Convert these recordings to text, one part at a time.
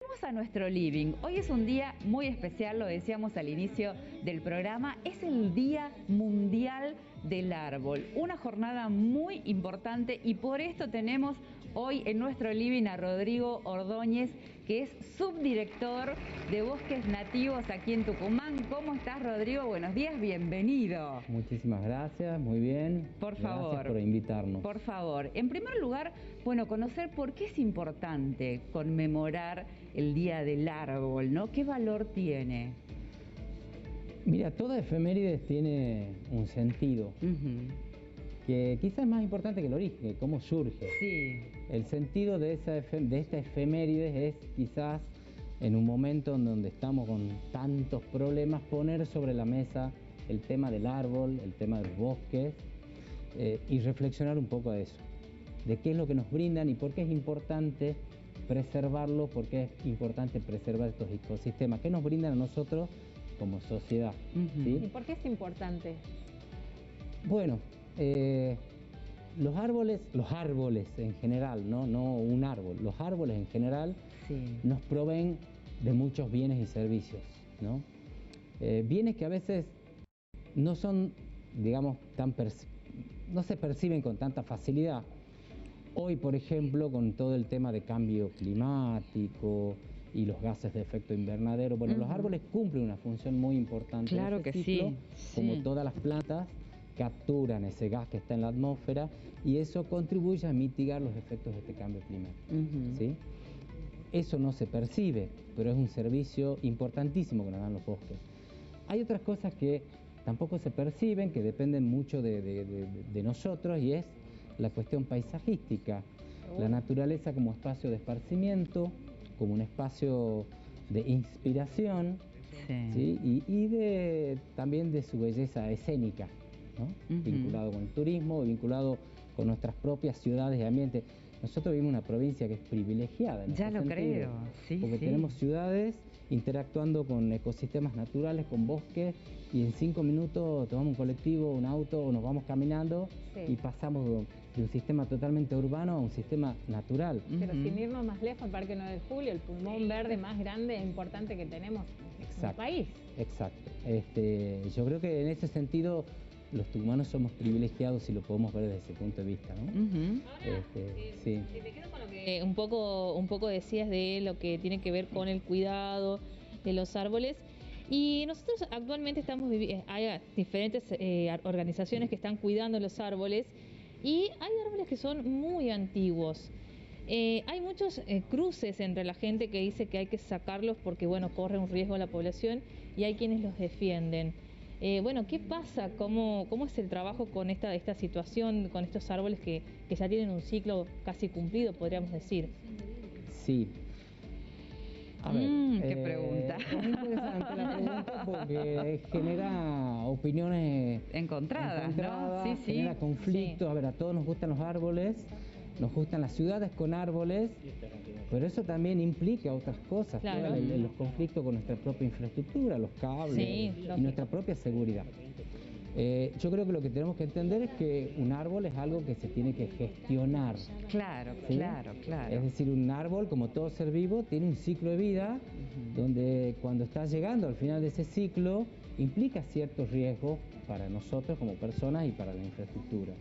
Vamos a nuestro living. Hoy es un día muy especial, lo decíamos al inicio del programa. Es el Día Mundial del Árbol, una jornada muy importante y por esto tenemos hoy en nuestro living a Rodrigo Ordóñez, que es subdirector de Bosques Nativos aquí en Tucumán. ¿Cómo estás, Rodrigo? Buenos días, bienvenido. Muchísimas gracias, muy bien. Por favor. Gracias por invitarnos. Por favor. En primer lugar, bueno, conocer por qué es importante conmemorar el Día del Árbol, ¿no? ¿Qué valor tiene? Mira, toda efemérides tiene un sentido, que quizás es más importante que el origen, cómo surge. Sí. El sentido de esta efeméride es quizás en un momento en donde estamos con tantos problemas, poner sobre la mesa el tema del árbol, el tema de los bosques, y reflexionar un poco de eso, de qué es lo que nos brindan y por qué es importante preservarlo, por qué es importante preservar estos ecosistemas, qué nos brindan a nosotros como sociedad. ¿Sí? ¿Y por qué es importante? Bueno, los árboles en general, no un árbol, los árboles en general nos proveen de muchos bienes y servicios, ¿no? Bienes que a veces no son, digamos, no se perciben con tanta facilidad. Hoy, por ejemplo, con todo el tema de cambio climático y los gases de efecto invernadero, bueno, los árboles cumplen una función muy importante. Claro que ciclo, sí. como todas las plantas, capturan ese gas que está en la atmósfera y eso contribuye a mitigar los efectos de este cambio climático. ¿Sí? Eso no se percibe, pero es un servicio importantísimo que nos dan los bosques. Hay otras cosas que tampoco se perciben, que dependen mucho de nosotros, y es la cuestión paisajística. La naturaleza como espacio de esparcimiento, como un espacio de inspiración, ¿sí? y también de su belleza escénica, ¿no? Vinculado con el turismo, vinculado con nuestras propias ciudades y ambientes. Nosotros vivimos en una provincia que es privilegiada. Ya lo creo, sí. Porque tenemos ciudades interactuando con ecosistemas naturales, con bosques, y en 5 minutos tomamos un colectivo, un auto o nos vamos caminando y pasamos de un sistema totalmente urbano a un sistema natural. Pero sin irnos más lejos, el Parque 9 de Julio, el pulmón verde más grande e importante que tenemos en el país. Exacto. Yo creo que en ese sentido los tucumanos somos privilegiados si lo podemos ver desde ese punto de vista, ¿no? Ahora, sí. te quedo con lo que un poco decías de lo que tiene que ver con el cuidado de los árboles. Y nosotros actualmente hay diferentes organizaciones que están cuidando los árboles y hay árboles que son muy antiguos. Hay muchos cruces entre la gente que dice que hay que sacarlos porque, bueno, corre un riesgo a la población, y hay quienes los defienden. Bueno, ¿qué pasa? ¿Cómo es el trabajo con esta situación, con estos árboles que ya tienen un ciclo casi cumplido, podríamos decir? Sí. A ver, qué pregunta. Es interesante la pregunta porque genera opiniones encontradas, ¿no? Sí, genera conflictos. A ver, a todos nos gustan los árboles, nos gustan las ciudades con árboles, pero eso también implica otras cosas, claro. Los conflictos con nuestra propia infraestructura, los cables y nuestra propia seguridad. Yo creo que lo que tenemos que entender es que un árbol es algo que se tiene que gestionar. Claro, ¿sí? claro. Es decir, un árbol, como todo ser vivo, tiene un ciclo de vida donde cuando está llegando al final de ese ciclo implica ciertos riesgos para nosotros como personas y para la infraestructura.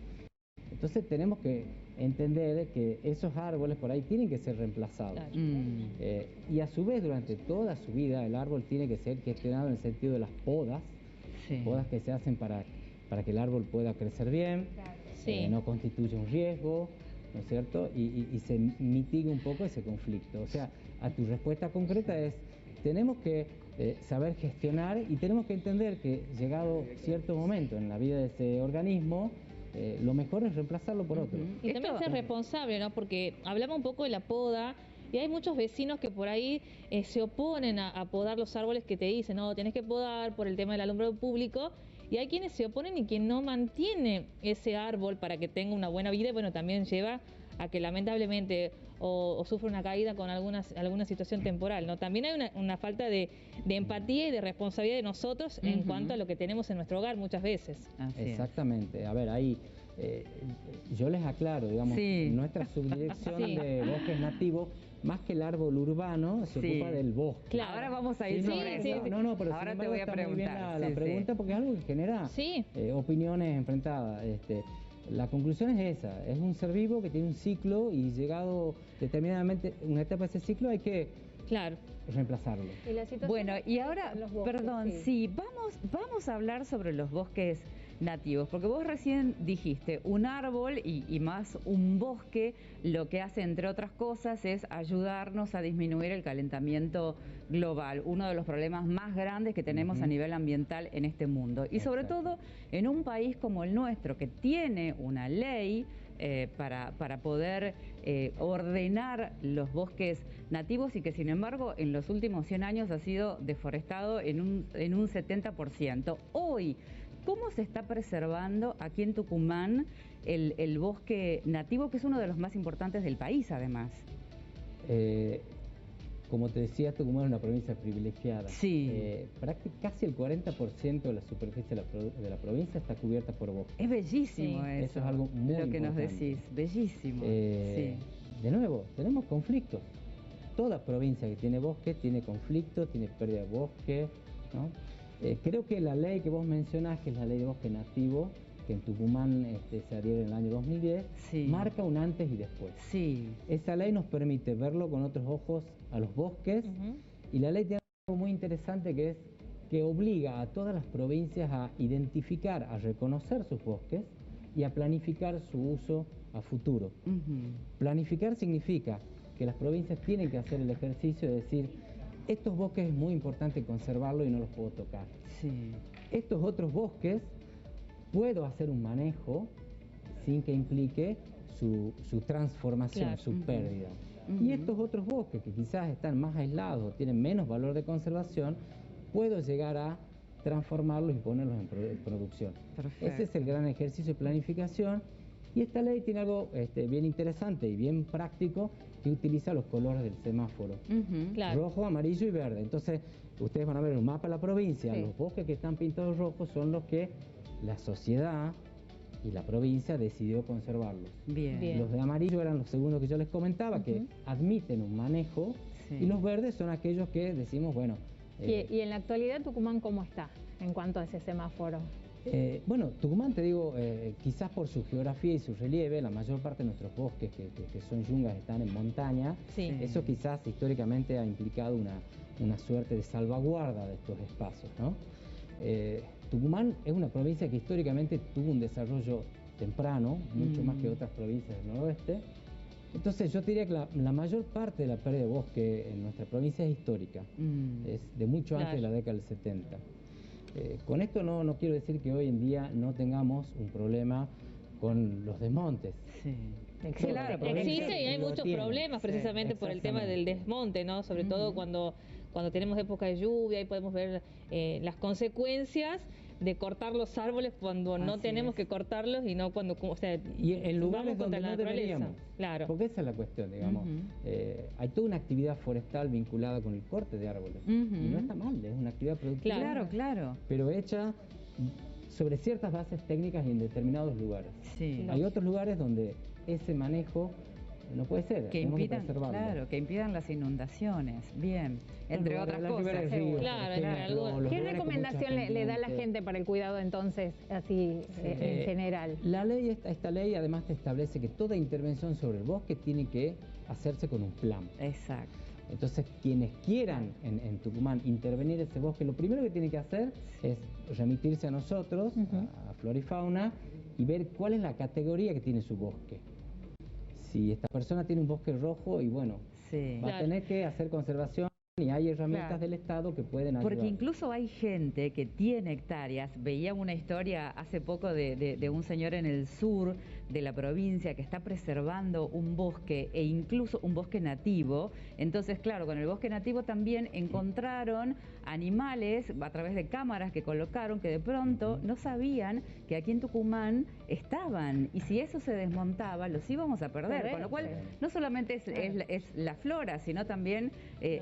Entonces tenemos que entender que esos árboles por ahí tienen que ser reemplazados. Claro. Y a su vez, durante toda su vida, el árbol tiene que ser gestionado en el sentido de las podas. Podas que se hacen para que el árbol pueda crecer bien, no constituye un riesgo, ¿no es cierto? Y se mitigue un poco ese conflicto. O sea, a tu respuesta concreta es, tenemos que saber gestionar y tenemos que entender que llegado cierto momento en la vida de ese organismo, lo mejor es reemplazarlo por otro. Y también ser responsable, ¿no? Porque hablamos un poco de la poda, y hay muchos vecinos que por ahí se oponen a podar los árboles, que te dicen, no, tenés que podar por el tema del alumbrado público, y hay quienes se oponen y quien no mantiene ese árbol para que tenga una buena vida, y bueno, también lleva a que lamentablemente o sufre una caída con alguna situación temporal, ¿no? También hay una falta de empatía y de responsabilidad de nosotros en cuanto a lo que tenemos en nuestro hogar muchas veces. Exactamente. A ver, hay yo les aclaro, digamos, Sí. nuestra subdirección Sí. de bosques nativos, más que el árbol urbano, se Sí. ocupa del bosque. Claro. Ahora vamos a ir Sí, no, sobre sí, eso. sí. no, pero Ahora sin te embargo voy a está muy bien preguntar. la Sí, pregunta, sí. porque es algo que genera Sí. opiniones enfrentadas. La conclusión es esa, es un ser vivo que tiene un ciclo y llegado determinadamente una etapa de ese ciclo hay que Claro. reemplazarlo. Y la situación Bueno, y ahora, con los bosques, perdón, sí, vamos a hablar sobre los bosques nativos, porque vos recién dijiste, un árbol y más un bosque, lo que hace, entre otras cosas, es ayudarnos a disminuir el calentamiento global, uno de los problemas más grandes que tenemos a nivel ambiental en este mundo. Y sobre Exacto. todo en un país como el nuestro, que tiene una ley para poder ordenar los bosques nativos y que sin embargo en los últimos 100 años ha sido deforestado en un 70%. Hoy, ¿cómo se está preservando aquí en Tucumán el bosque nativo, que es uno de los más importantes del país además? Como te decía, Tucumán es una provincia privilegiada. Sí. Casi el 40% de la superficie de la provincia está cubierta por bosque. Es bellísimo Sí. eso. Eso es algo muy lo que nos importante. decís, bellísimo. De nuevo, tenemos conflictos. Toda provincia que tiene bosque tiene conflicto, tiene pérdida de bosque, ¿no? Creo que la ley que vos mencionás, que es la ley de bosque nativo, que en Tucumán se adhiere en el año 2010, Sí. marca un antes y después. Sí. Esa ley nos permite verlo con otros ojos a los bosques, y la ley tiene algo muy interesante que es que obliga a todas las provincias a identificar, a reconocer sus bosques y a planificar su uso a futuro. Planificar significa que las provincias tienen que hacer el ejercicio de decir, estos bosques es muy importante conservarlos y no los puedo tocar. Sí. Estos otros bosques puedo hacer un manejo sin que implique su transformación, Claro. su pérdida. Y estos otros bosques que quizás están más aislados o tienen menos valor de conservación, puedo llegar a transformarlos y ponerlos en producción. Perfecto. Ese es el gran ejercicio de planificación, y esta ley tiene algo bien interesante y bien práctico, que utiliza los colores del semáforo. Claro. Rojo, amarillo y verde. Entonces, ustedes van a ver en un mapa de la provincia, Sí. los bosques que están pintados rojos son los que la sociedad y la provincia decidió conservarlos. Bien. Bien. Los de amarillo eran los segundos que yo les comentaba, que admiten un manejo, Sí. y los verdes son aquellos que decimos, bueno... Y en la actualidad, Tucumán, ¿cómo está en cuanto a ese semáforo? Bueno, Tucumán, te digo, quizás por su geografía y su relieve, la mayor parte de nuestros bosques, que son yungas, están en montaña. Sí. Eso quizás históricamente ha implicado una suerte de salvaguarda de estos espacios, ¿no? Tucumán es una provincia que históricamente tuvo un desarrollo temprano, mucho más que otras provincias del noroeste. Entonces yo diría que la mayor parte de la pérdida de bosque en nuestra provincia es histórica, es de mucho antes de la década del 70. Con esto no quiero decir que hoy en día no tengamos un problema con los desmontes. Sí. Existe. Claro, Existe y hay lo muchos tiene. problemas precisamente por el tema del desmonte, ¿no? Sobre todo cuando tenemos época de lluvia y podemos ver las consecuencias de cortar los árboles cuando no Así tenemos es. que cortarlos y no cuando, o sea, Y en lugares vamos contra donde la no naturaleza. deberíamos. Claro. Porque esa es la cuestión, digamos. Hay toda una actividad forestal vinculada con el corte de árboles. Y no está mal, es una actividad productiva. Claro, claro. Pero hecha sobre ciertas bases técnicas y en determinados lugares. Sí. Hay otros lugares donde ese manejo no puede ser. Que tenemos impidan, preservarlo. claro, que impidan las inundación. Bien, entre Bueno, otras la cosas. ribera del río, por Claro, ejemplo, algo- los ¿Qué lugares con recomendación mucha le da a la pendiente. gente para el cuidado entonces, así en general? La ley, esta ley además te establece que toda intervención sobre el bosque tiene que hacerse con un plan. Exacto. Entonces, quienes quieran en Tucumán intervenir ese bosque, lo primero que tienen que hacer es remitirse a nosotros, a Flora y Fauna, y ver cuál es la categoría que tiene su bosque. Si esta persona tiene un bosque rojo, y bueno, Sí. va a tener que hacer conservación, y hay herramientas Claro. del Estado que pueden ayudar. Porque incluso hay gente que tiene hectáreas. Veía una historia hace poco de un señor en el sur de la provincia que está preservando un bosque e incluso un bosque nativo. Entonces, claro, con el bosque nativo también encontraron animales a través de cámaras que colocaron que de pronto no sabían que aquí en Tucumán estaban, y si eso se desmontaba los íbamos a perder, con lo cual no solamente es la flora, sino también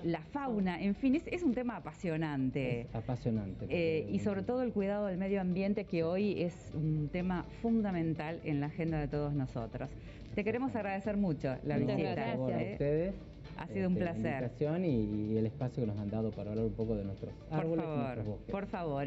la fauna, en fin, es un tema apasionante. Es apasionante. Y sobre todo el cuidado del medio ambiente, que hoy es un tema fundamental en la agenda de todos nosotros. Te queremos agradecer mucho la Muchas visita. gracias. A ustedes. Ha sido un placer. La invitación y el espacio que nos han dado para hablar un poco de nuestros árboles y nuestros bosques. Por favor.